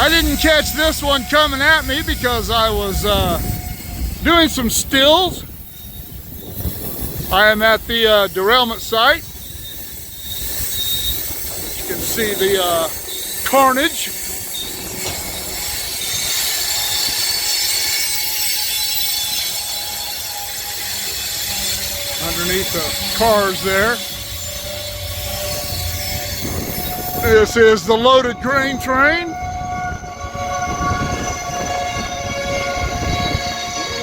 I didn't catch this one coming at me because I was doing some stills. I am at the derailment site. You can see the carnage. Underneath the cars there. This is the loaded grain train.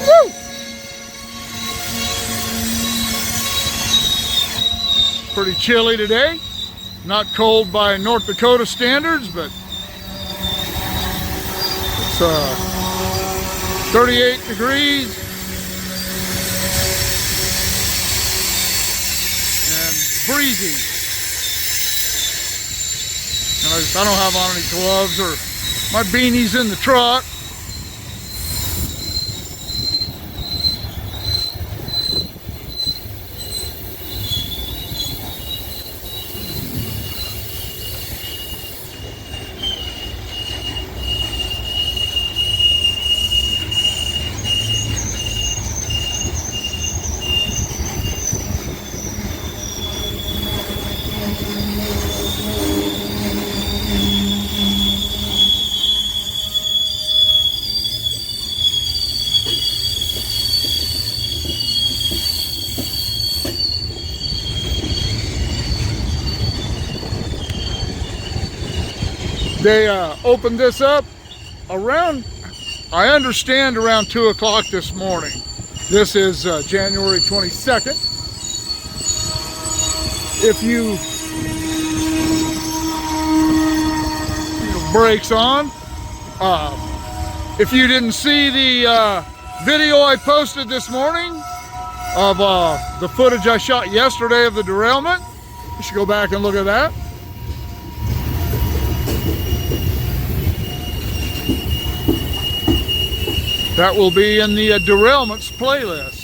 Woo! Pretty chilly today. Not cold by North Dakota standards, but it's 38 degrees. Breezy. And I don't have on any gloves, or my beanie's in the truck. They opened this up around, I understand, around 2 o'clock this morning. This is January 22nd. If you brakes on, if you didn't see the video I posted this morning of the footage I shot yesterday of the derailment, you should go back and look at that. That will be in the derailments playlist.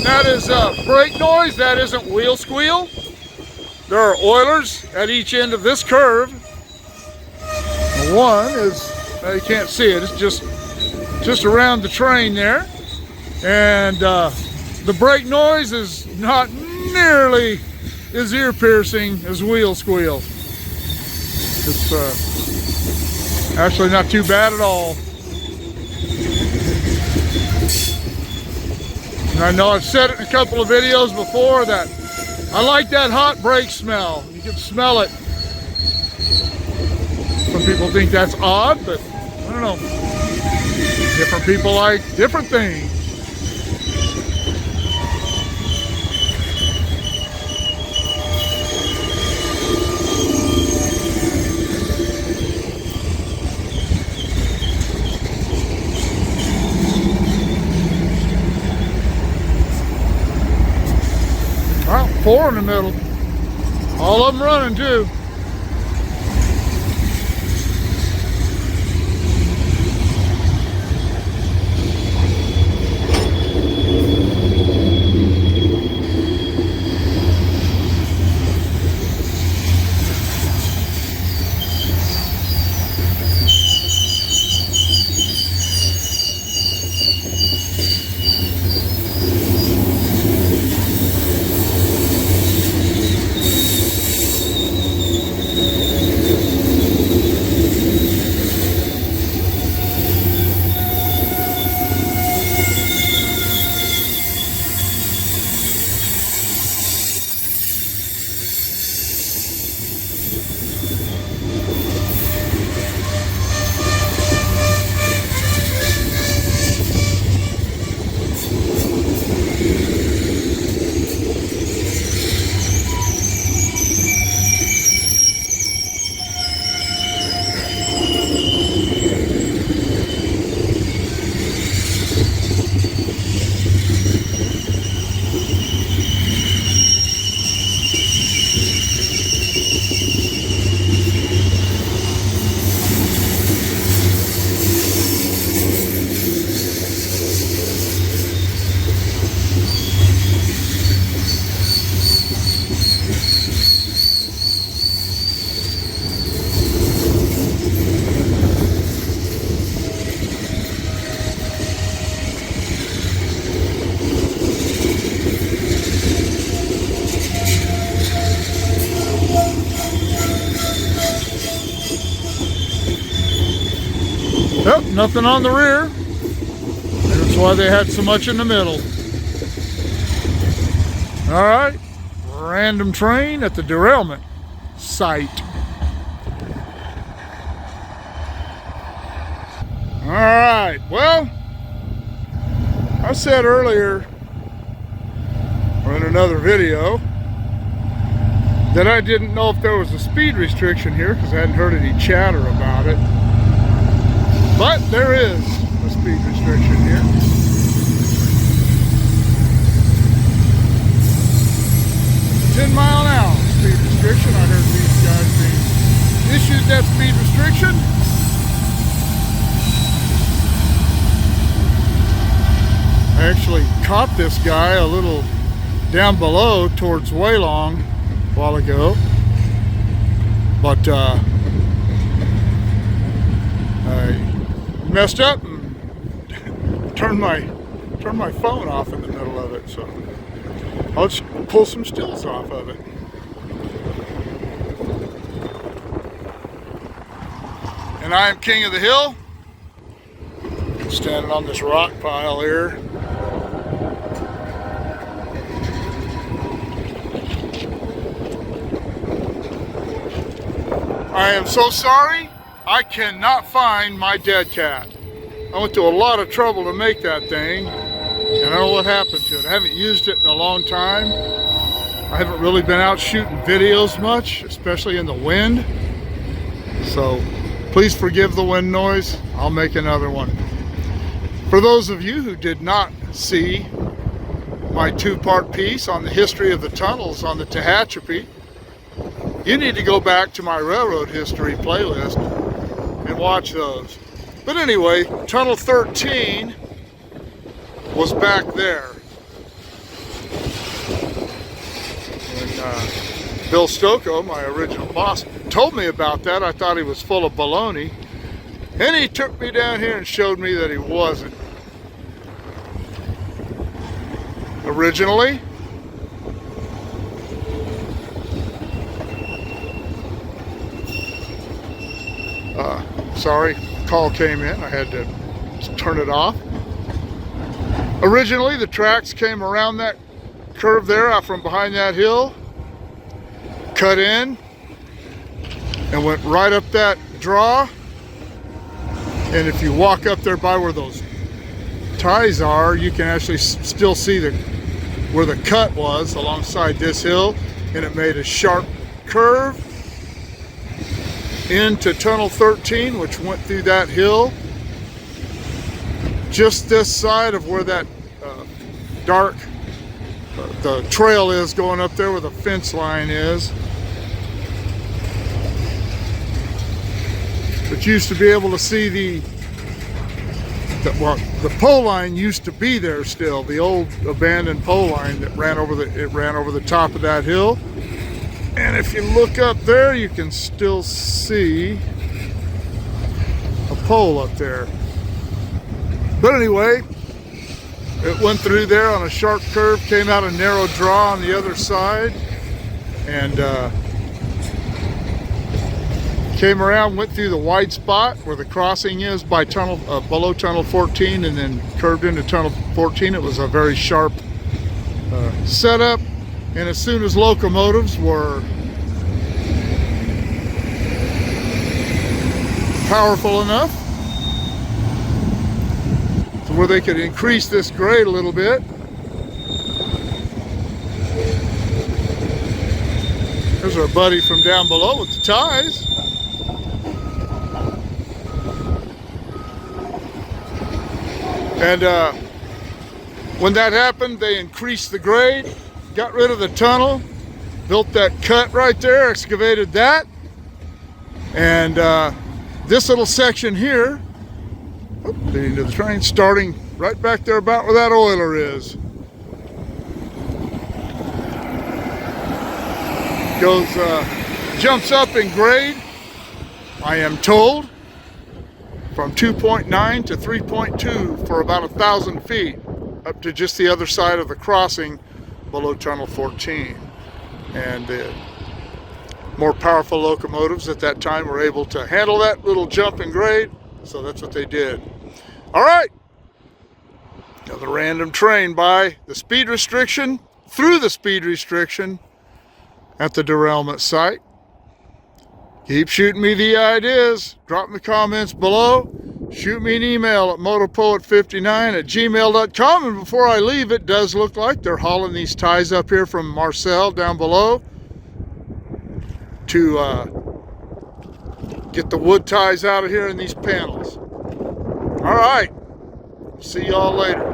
That is brake noise, that isn't wheel squeal. There are oilers at each end of this curve. One is, you can't see it, it's just around the train there. And the brake noise is not nearly as ear-piercing as wheel squeal. It's actually not too bad at all. And I know I've said it in a couple of videos before that I like that hot brake smell. You can smell it. Some people think that's odd, but I don't know. Different people like different things. Well, 4 in the middle. All of them running too. nothing on the rear. That's why they had so much in the middle. All right, random train at the derailment site. All right, well, I said earlier, or in another video, that I didn't know if there was a speed restriction here because I hadn't heard any chatter about it. But there is a speed restriction here. It's 10 mile an hour speed restriction. I heard these guys being issued that speed restriction. I actually caught this guy a little down below towards Waylong a while ago, but I messed up and turned my phone off in the middle of it, so I'll just pull some stills off of it. And I am king of the hill, standing on this rock pile here. I am so sorry, I cannot find my dead cat. I went to a lot of trouble to make that thing, and I don't know what happened to it. I haven't used it in a long time. I haven't really been out shooting videos much, especially in the wind. So please forgive the wind noise. I'll make another one. For those of you who did not see my two-part piece on the history of the tunnels on the Tehachapi, you need to go back to my railroad history playlist and watch those. But anyway, Tunnel 13 was back there. When Bill Stocco, my original boss, told me about that, I thought he was full of baloney. And he took me down here and showed me that he wasn't. Originally, sorry, call came in, I had to turn it off. Originally, the tracks came around that curve there out from behind that hill, cut in, and went right up that draw. And if you walk up there by where those ties are, you can actually still see where the cut was alongside this hill, and it made a sharp curve into Tunnel 13, which went through that hill just this side of where that dark the trail is going up there where the fence line is. But you used to be able to see the pole line used to be there still, the old abandoned pole line that ran over the top of that hill. And if you look up there, you can still see a pole up there. But anyway, it went through there on a sharp curve, came out a narrow draw on the other side, and came around, went through the wide spot where the crossing is by tunnel below Tunnel 14, and then curved into Tunnel 14. It was a very sharp setup. And as soon as locomotives were powerful enough to where they could increase this grade a little bit, there's our buddy from down below with the ties. And when that happened, they increased the grade, got rid of the tunnel, built that cut right there, excavated that, and this little section here, leading to the train, starting right back there about where that oiler is, goes, jumps up in grade, I am told, from 2.9 to 3.2 for about 1,000 feet, up to just the other side of the crossing below Tunnel 14. And the more powerful locomotives at that time were able to handle that little jump in grade So that's what they did. All right. Another random train by the speed restriction, through the speed restriction at the derailment site. Keep shooting me the ideas. Drop me comments below. Shoot me an email at motopoet59@gmail.com. And before I leave, it does look like they're hauling these ties up here from Marcel down below to get the wood ties out of here in these panels. All right. See y'all later.